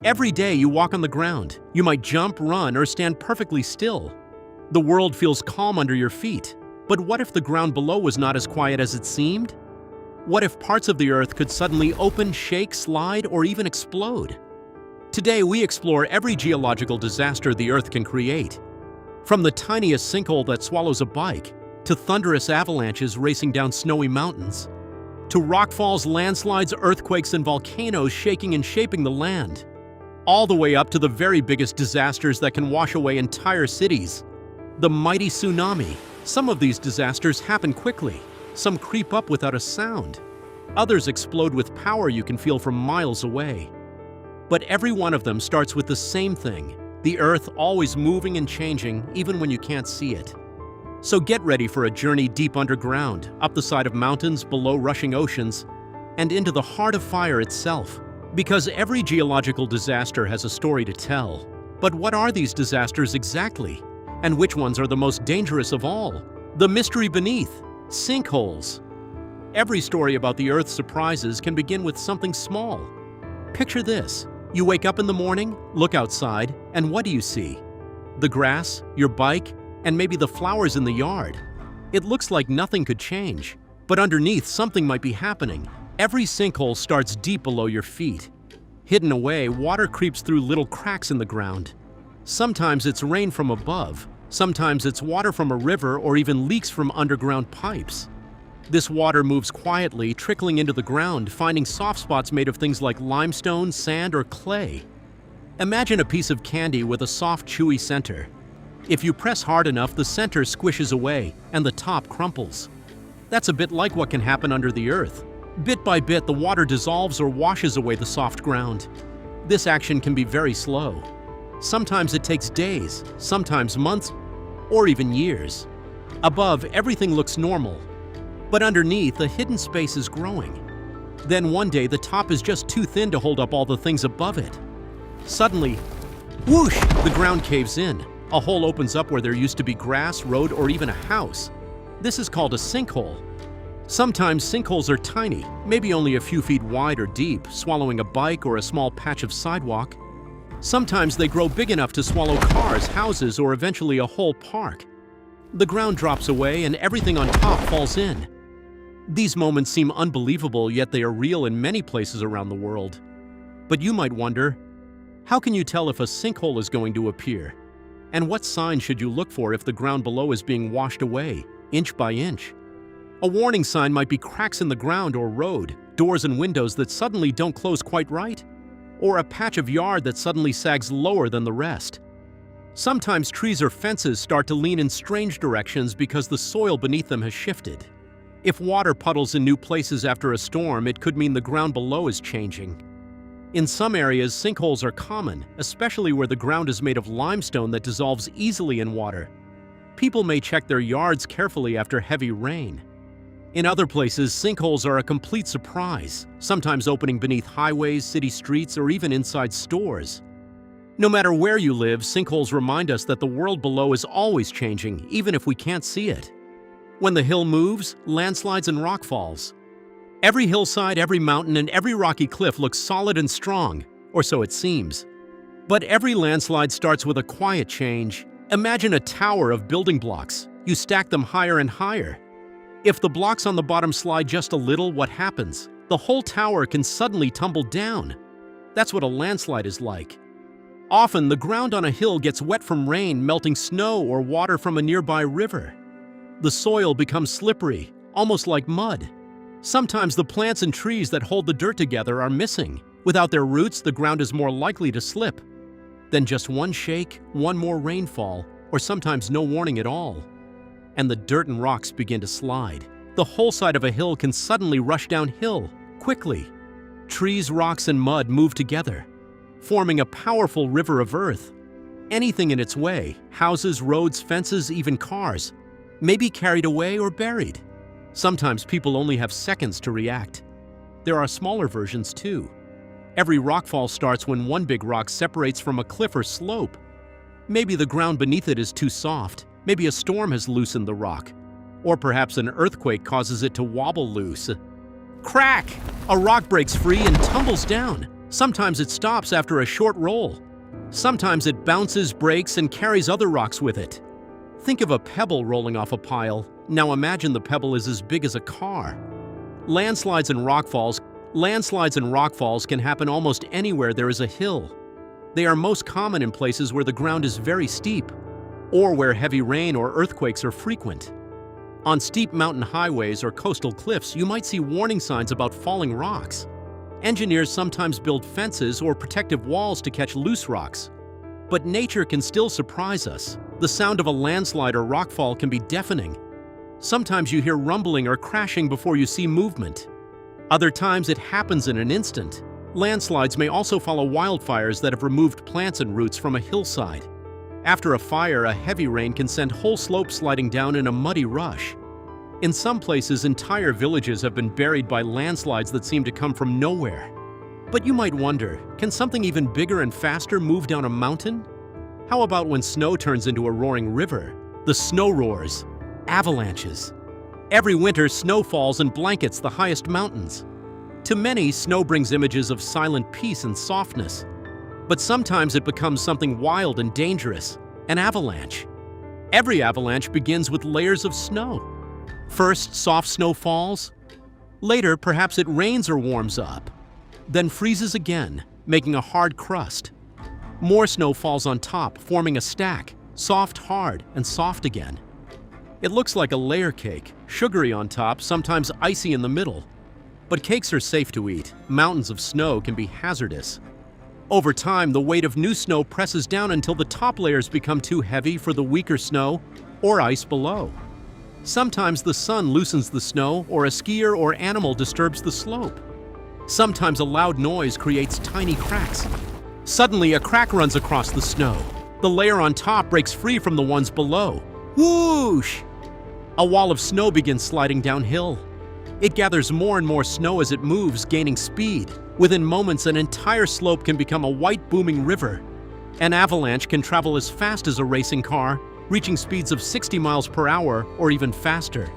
Every day you walk on the ground. You might jump, run, or stand perfectly still. The world feels calm under your feet. But what if the ground below was not as quiet as it seemed? What if parts of the earth could suddenly open, shake, slide, or even explode? Today we explore every geological disaster the earth can create. From the tiniest sinkhole that swallows a bike, to thunderous avalanches racing down snowy mountains, to rockfalls, landslides, earthquakes, and volcanoes shaking and shaping the land, all the way up to the very biggest disasters that can wash away entire cities. The mighty tsunami. Some of these disasters happen quickly. Some creep up without a sound. Others explode with power you can feel from miles away. But every one of them starts with the same thing: the earth always moving and changing even when you can't see it. So get ready for a journey deep underground, up the side of mountains, below rushing oceans, and into the heart of fire itself. Because every geological disaster has a story to tell. But what are these disasters exactly? And which ones are the most dangerous of all? The mystery beneath: sinkholes. Every story about the Earth's surprises can begin with something small. Picture this. You wake up in the morning, look outside, and what do you see? The grass, your bike, and maybe the flowers in the yard. It looks like nothing could change, but underneath something might be happening. Every sinkhole starts deep below your feet. Hidden away, water creeps through little cracks in the ground. Sometimes it's rain from above, sometimes it's water from a river or even leaks from underground pipes. This water moves quietly, trickling into the ground, finding soft spots made of things like limestone, sand, or clay. Imagine a piece of candy with a soft, chewy center. If you press hard enough, the center squishes away and the top crumples. That's a bit like what can happen under the earth. Bit by bit, the water dissolves or washes away the soft ground. This action can be very slow. Sometimes it takes days, sometimes months, or even years. Above, everything looks normal. But underneath, a hidden space is growing. Then one day, the top is just too thin to hold up all the things above it. Suddenly, whoosh, the ground caves in. A hole opens up where there used to be grass, road, or even a house. This is called a sinkhole. Sometimes sinkholes are tiny, maybe only a few feet wide or deep, swallowing a bike or a small patch of sidewalk. Sometimes they grow big enough to swallow cars, houses, or eventually a whole park. The ground drops away and everything on top falls in. These moments seem unbelievable, yet they are real in many places around the world. But you might wonder, how can you tell if a sinkhole is going to appear? And what signs should you look for if the ground below is being washed away, inch by inch? A warning sign might be cracks in the ground or road, doors and windows that suddenly don't close quite right, or a patch of yard that suddenly sags lower than the rest. Sometimes trees or fences start to lean in strange directions because the soil beneath them has shifted. If water puddles in new places after a storm, it could mean the ground below is changing. In some areas, sinkholes are common, especially where the ground is made of limestone that dissolves easily in water. People may check their yards carefully after heavy rain. In other places, sinkholes are a complete surprise, sometimes opening beneath highways, city streets, or even inside stores. No matter where you live, sinkholes remind us that the world below is always changing, even if we can't see it. When the hill moves, landslides and rockfalls. Every hillside, every mountain, and every rocky cliff looks solid and strong, or so it seems. But every landslide starts with a quiet change. Imagine a tower of building blocks. You stack them higher and higher. If the blocks on the bottom slide just a little, what happens? The whole tower can suddenly tumble down. That's what a landslide is like. Often, the ground on a hill gets wet from rain, melting snow, or water from a nearby river. The soil becomes slippery, almost like mud. Sometimes the plants and trees that hold the dirt together are missing. Without their roots, the ground is more likely to slip. Then just one shake, one more rainfall, or sometimes no warning at all, and the dirt and rocks begin to slide. The whole side of a hill can suddenly rush downhill, quickly. Trees, rocks, and mud move together, forming a powerful river of earth. Anything in its way, houses, roads, fences, even cars, may be carried away or buried. Sometimes people only have seconds to react. There are smaller versions too. Every rockfall starts when one big rock separates from a cliff or slope. Maybe the ground beneath it is too soft. Maybe a storm has loosened the rock. Or perhaps an earthquake causes it to wobble loose. Crack! A rock breaks free and tumbles down. Sometimes it stops after a short roll. Sometimes it bounces, breaks, and carries other rocks with it. Think of a pebble rolling off a pile. Now imagine the pebble is as big as a car. Landslides and rockfalls can happen almost anywhere there is a hill. They are most common in places where the ground is very steep, or where heavy rain or earthquakes are frequent. On steep mountain highways or coastal cliffs, you might see warning signs about falling rocks. Engineers sometimes build fences or protective walls to catch loose rocks. But nature can still surprise us. The sound of a landslide or rockfall can be deafening. Sometimes you hear rumbling or crashing before you see movement. Other times it happens in an instant. Landslides may also follow wildfires that have removed plants and roots from a hillside. After a fire, a heavy rain can send whole slopes sliding down in a muddy rush. In some places, entire villages have been buried by landslides that seem to come from nowhere. But you might wonder, can something even bigger and faster move down a mountain? How about when snow turns into a roaring river? The snow roars, avalanches. Every winter, snow falls and blankets the highest mountains. To many, snow brings images of silent peace and softness. But sometimes it becomes something wild and dangerous, an avalanche. Every avalanche begins with layers of snow. First, soft snow falls. Later, perhaps it rains or warms up. Then freezes again, making a hard crust. More snow falls on top, forming a stack, soft, hard, and soft again. It looks like a layer cake, sugary on top, sometimes icy in the middle. But cakes are safe to eat. Mountains of snow can be hazardous. Over time, the weight of new snow presses down until the top layers become too heavy for the weaker snow or ice below. Sometimes the sun loosens the snow, or a skier or animal disturbs the slope. Sometimes a loud noise creates tiny cracks. Suddenly, a crack runs across the snow. The layer on top breaks free from the ones below. Whoosh! A wall of snow begins sliding downhill. It gathers more and more snow as it moves, gaining speed. Within moments, an entire slope can become a white booming river. An avalanche can travel as fast as a racing car, reaching speeds of 60 miles per hour or even faster.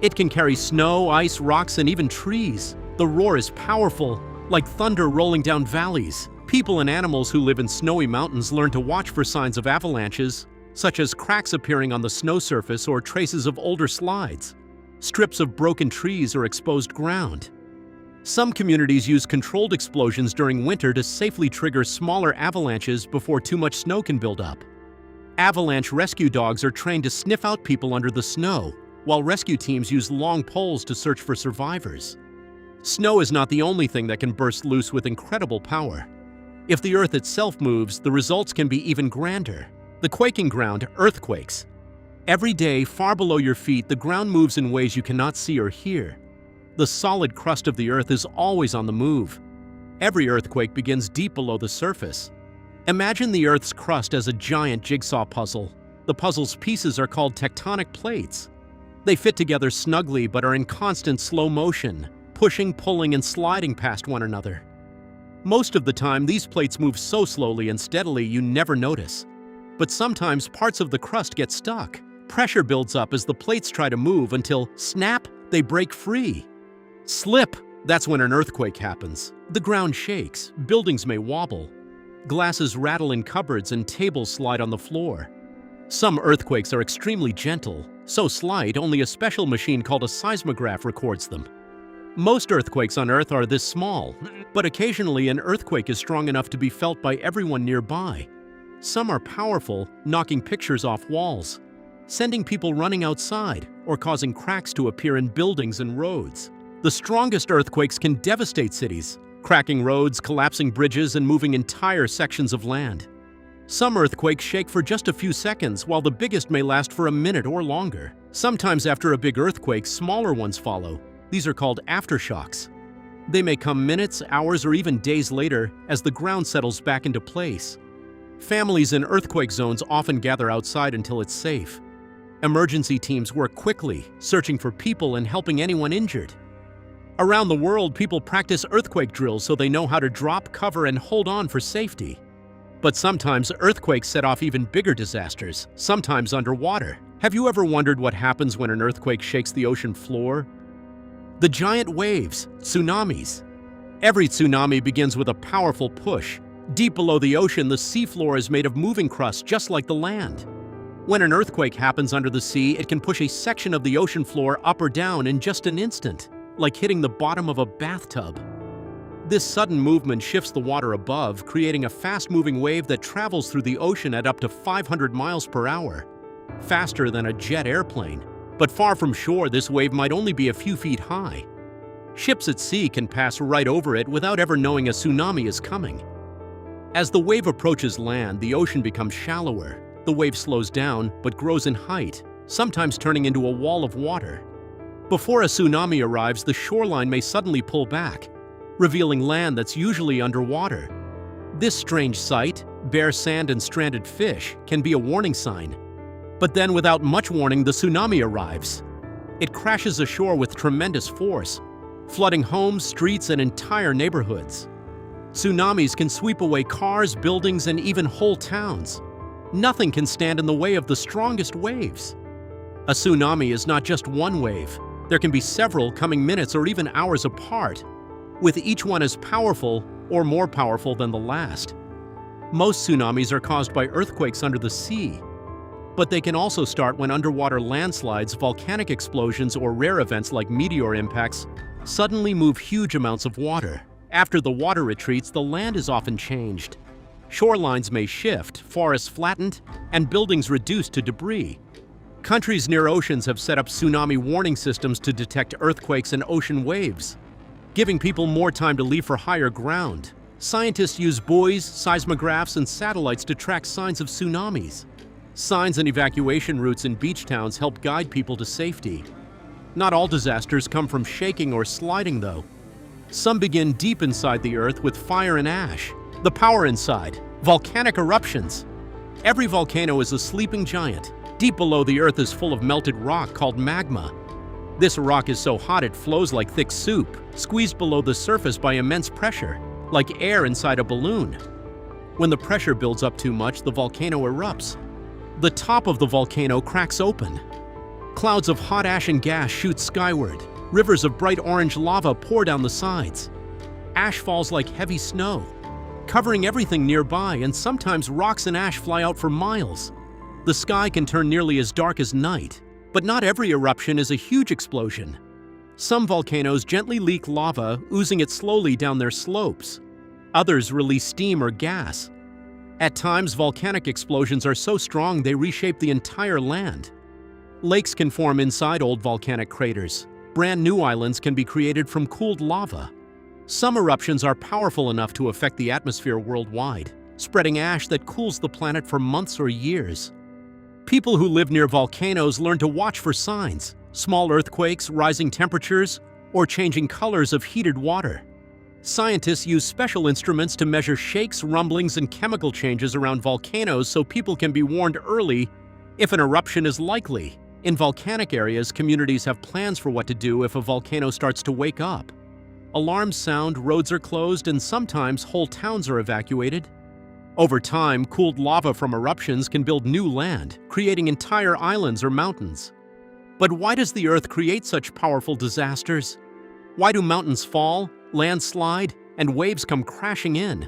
It can carry snow, ice, rocks, and even trees. The roar is powerful, like thunder rolling down valleys. People and animals who live in snowy mountains learn to watch for signs of avalanches, such as cracks appearing on the snow surface or traces of older slides, strips of broken trees or exposed ground. Some communities use controlled explosions during winter to safely trigger smaller avalanches before too much snow can build up. Avalanche rescue dogs are trained to sniff out people under the snow, while rescue teams use long poles to search for survivors. Snow is not the only thing that can burst loose with incredible power. If the earth itself moves, the results can be even grander. The quaking ground, earthquakes. Every day, far below your feet, the ground moves in ways you cannot see or hear. The solid crust of the earth is always on the move. Every earthquake begins deep below the surface. Imagine the Earth's crust as a giant jigsaw puzzle. The puzzle's pieces are called tectonic plates. They fit together snugly but are in constant slow motion, pushing, pulling, and sliding past one another. Most of the time, these plates move so slowly and steadily you never notice. But sometimes parts of the crust get stuck. Pressure builds up as the plates try to move until, snap, they break free. Slip! That's when an earthquake happens. The ground shakes, buildings may wobble. Glasses rattle in cupboards and tables slide on the floor. Some earthquakes are extremely gentle, so slight only a special machine called a seismograph records them. Most earthquakes on Earth are this small, but occasionally an earthquake is strong enough to be felt by everyone nearby. Some are powerful, knocking pictures off walls, sending people running outside, or causing cracks to appear in buildings and roads. The strongest earthquakes can devastate cities, cracking roads, collapsing bridges, and moving entire sections of land. Some earthquakes shake for just a few seconds, while the biggest may last for a minute or longer. Sometimes after a big earthquake, smaller ones follow. These are called aftershocks. They may come minutes, hours, or even days later as the ground settles back into place. Families in earthquake zones often gather outside until it's safe. Emergency teams work quickly, searching for people and helping anyone injured. Around the world, people practice earthquake drills so they know how to drop, cover, and hold on for safety. But sometimes earthquakes set off even bigger disasters, sometimes underwater. Have you ever wondered what happens when an earthquake shakes the ocean floor? The giant waves, tsunamis. Every tsunami begins with a powerful push. Deep below the ocean, the seafloor is made of moving crust just like the land. When an earthquake happens under the sea, it can push a section of the ocean floor up or down in just an instant, like hitting the bottom of a bathtub. This sudden movement shifts the water above, creating a fast-moving wave that travels through the ocean at up to 500 miles per hour, faster than a jet airplane. But far from shore, this wave might only be a few feet high. Ships at sea can pass right over it without ever knowing a tsunami is coming. As the wave approaches land, the ocean becomes shallower. The wave slows down, but grows in height, sometimes turning into a wall of water. Before a tsunami arrives, the shoreline may suddenly pull back, revealing land that's usually underwater. This strange sight, bare sand and stranded fish, can be a warning sign. But then, without much warning, the tsunami arrives. It crashes ashore with tremendous force, flooding homes, streets, and entire neighborhoods. Tsunamis can sweep away cars, buildings, and even whole towns. Nothing can stand in the way of the strongest waves. A tsunami is not just one wave. There can be several coming minutes or even hours apart, with each one as powerful or more powerful than the last. Most tsunamis are caused by earthquakes under the sea, but they can also start when underwater landslides, volcanic explosions, or rare events like meteor impacts suddenly move huge amounts of water. After the water retreats, the land is often changed. Shorelines may shift, forests flattened, and buildings reduced to debris. Countries near oceans have set up tsunami warning systems to detect earthquakes and ocean waves, giving people more time to leave for higher ground. Scientists use buoys, seismographs, and satellites to track signs of tsunamis. Signs and evacuation routes in beach towns help guide people to safety. Not all disasters come from shaking or sliding, though. Some begin deep inside the earth with fire and ash. The power inside: volcanic eruptions. Every volcano is a sleeping giant. Deep below the earth is full of melted rock called magma. This rock is so hot it flows like thick soup, squeezed below the surface by immense pressure, like air inside a balloon. When the pressure builds up too much, the volcano erupts. The top of the volcano cracks open. Clouds of hot ash and gas shoot skyward. Rivers of bright orange lava pour down the sides. Ash falls like heavy snow, covering everything nearby, and sometimes rocks and ash fly out for miles. The sky can turn nearly as dark as night, but not every eruption is a huge explosion. Some volcanoes gently leak lava, oozing it slowly down their slopes. Others release steam or gas. At times, volcanic explosions are so strong they reshape the entire land. Lakes can form inside old volcanic craters. Brand new islands can be created from cooled lava. Some eruptions are powerful enough to affect the atmosphere worldwide, spreading ash that cools the planet for months or years. People who live near volcanoes learn to watch for signs: small earthquakes, rising temperatures, or changing colors of heated water. Scientists use special instruments to measure shakes, rumblings, and chemical changes around volcanoes so people can be warned early if an eruption is likely. In volcanic areas, communities have plans for what to do if a volcano starts to wake up. Alarms sound, roads are closed, and sometimes whole towns are evacuated. Over time, cooled lava from eruptions can build new land, creating entire islands or mountains. But why does the Earth create such powerful disasters? Why do mountains fall, lands slide, and waves come crashing in?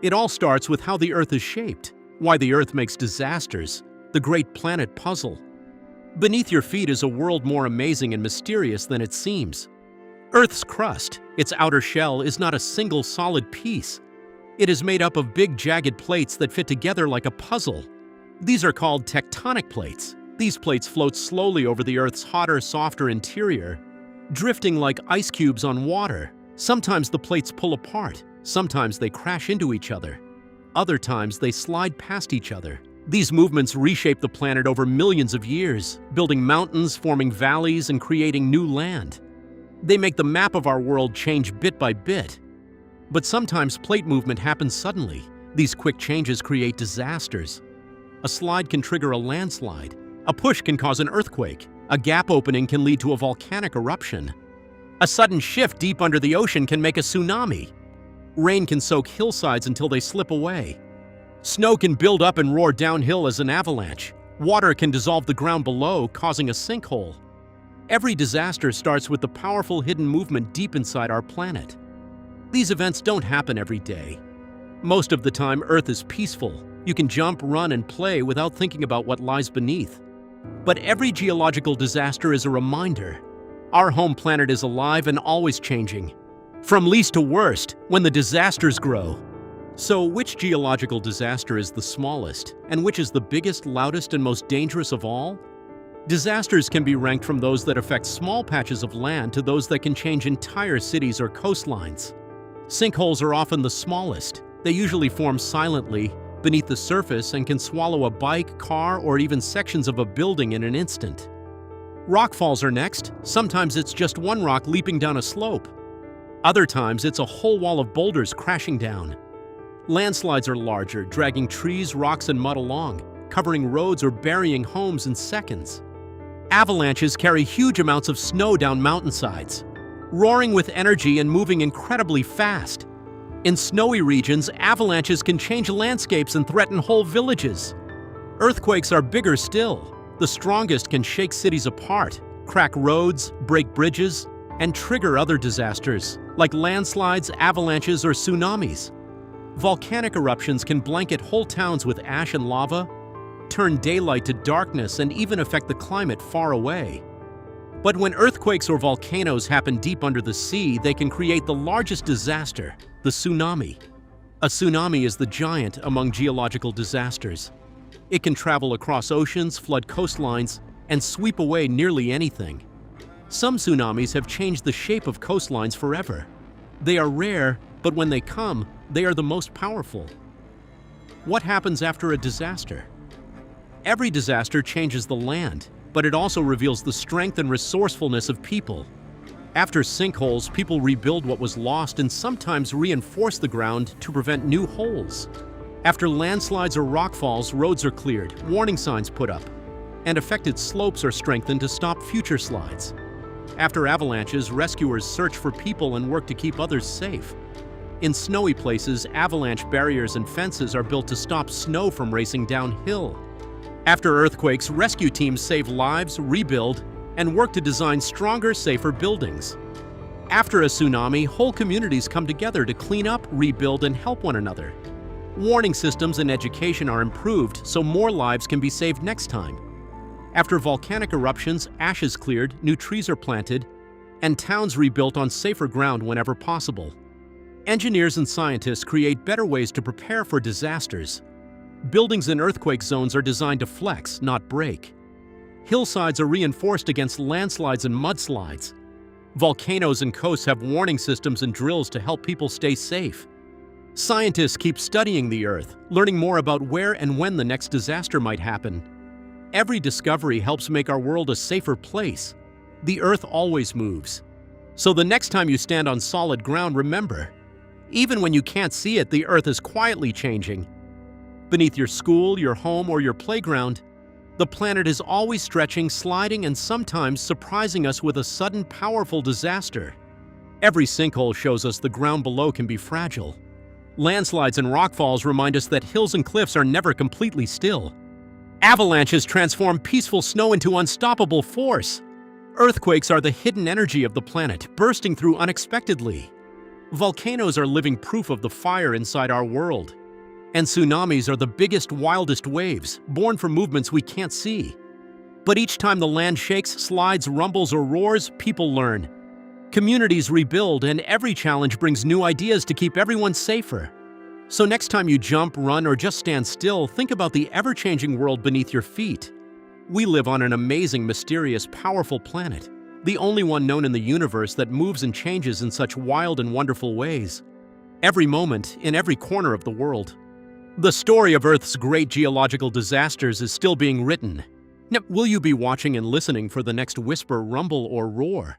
It all starts with how the Earth is shaped, why the Earth makes disasters, the great planet puzzle. Beneath your feet is a world more amazing and mysterious than it seems. Earth's crust, its outer shell, is not a single solid piece. It is made up of big jagged plates that fit together like a puzzle. These are called tectonic plates. These plates float slowly over the Earth's hotter, softer interior, drifting like ice cubes on water. Sometimes the plates pull apart, sometimes they crash into each other. Other times they slide past each other. These movements reshape the planet over millions of years, building mountains, forming valleys, and creating new land. They make the map of our world change bit by bit. But sometimes plate movement happens suddenly. These quick changes create disasters. A slide can trigger a landslide. A push can cause an earthquake. A gap opening can lead to a volcanic eruption. A sudden shift deep under the ocean can make a tsunami. Rain can soak hillsides until they slip away. Snow can build up and roar downhill as an avalanche. Water can dissolve the ground below, causing a sinkhole. Every disaster starts with the powerful hidden movement deep inside our planet. These events don't happen every day. Most of the time, Earth is peaceful. You can jump, run, and play without thinking about what lies beneath. But every geological disaster is a reminder. Our home planet is alive and always changing. From least to worst, when the disasters grow. So, which geological disaster is the smallest, and which is the biggest, loudest, and most dangerous of all? Disasters can be ranked from those that affect small patches of land to those that can change entire cities or coastlines. Sinkholes are often the smallest. They usually form silently, beneath the surface, and can swallow a bike, car, or even sections of a building in an instant. Rockfalls are next. Sometimes it's just one rock leaping down a slope. Other times it's a whole wall of boulders crashing down. Landslides are larger, dragging trees, rocks, and mud along, covering roads or burying homes in seconds. Avalanches carry huge amounts of snow down mountainsides, roaring with energy and moving incredibly fast. In snowy regions, avalanches can change landscapes and threaten whole villages. Earthquakes are bigger still. The strongest can shake cities apart, crack roads, break bridges, and trigger other disasters, like landslides, avalanches, or tsunamis. Volcanic eruptions can blanket whole towns with ash and lava, turn daylight to darkness, and even affect the climate far away. But when earthquakes or volcanoes happen deep under the sea, they can create the largest disaster, the tsunami. A tsunami is the giant among geological disasters. It can travel across oceans, flood coastlines, and sweep away nearly anything. Some tsunamis have changed the shape of coastlines forever. They are rare, but when they come, they are the most powerful. What happens after a disaster? Every disaster changes the land, but it also reveals the strength and resourcefulness of people. After sinkholes, people rebuild what was lost and sometimes reinforce the ground to prevent new holes. After landslides or rockfalls, roads are cleared, warning signs put up, and affected slopes are strengthened to stop future slides. After avalanches, rescuers search for people and work to keep others safe. In snowy places, avalanche barriers and fences are built to stop snow from racing downhill. After earthquakes, rescue teams save lives, rebuild, and work to design stronger, safer buildings. After a tsunami, whole communities come together to clean up, rebuild, and help one another. Warning systems and education are improved so more lives can be saved next time. After volcanic eruptions, ash is cleared, new trees are planted, and towns rebuilt on safer ground whenever possible. Engineers and scientists create better ways to prepare for disasters. Buildings in earthquake zones are designed to flex, not break. Hillsides are reinforced against landslides and mudslides. Volcanoes and coasts have warning systems and drills to help people stay safe. Scientists keep studying the Earth, learning more about where and when the next disaster might happen. Every discovery helps make our world a safer place. The Earth always moves. So the next time you stand on solid ground, remember, even when you can't see it, the Earth is quietly changing. Beneath your school, your home, or your playground, the planet is always stretching, sliding, and sometimes surprising us with a sudden, powerful disaster. Every sinkhole shows us the ground below can be fragile. Landslides and rockfalls remind us that hills and cliffs are never completely still. Avalanches transform peaceful snow into unstoppable force. Earthquakes are the hidden energy of the planet, bursting through unexpectedly. Volcanoes are living proof of the fire inside our world. And tsunamis are the biggest, wildest waves, born from movements we can't see. But each time the land shakes, slides, rumbles, or roars, people learn. Communities rebuild, and every challenge brings new ideas to keep everyone safer. So next time you jump, run, or just stand still, think about the ever-changing world beneath your feet. We live on an amazing, mysterious, powerful planet, the only one known in the universe that moves and changes in such wild and wonderful ways. Every moment, in every corner of the world. The story of Earth's great geological disasters is still being written. Now, will you be watching and listening for the next whisper, rumble, or roar?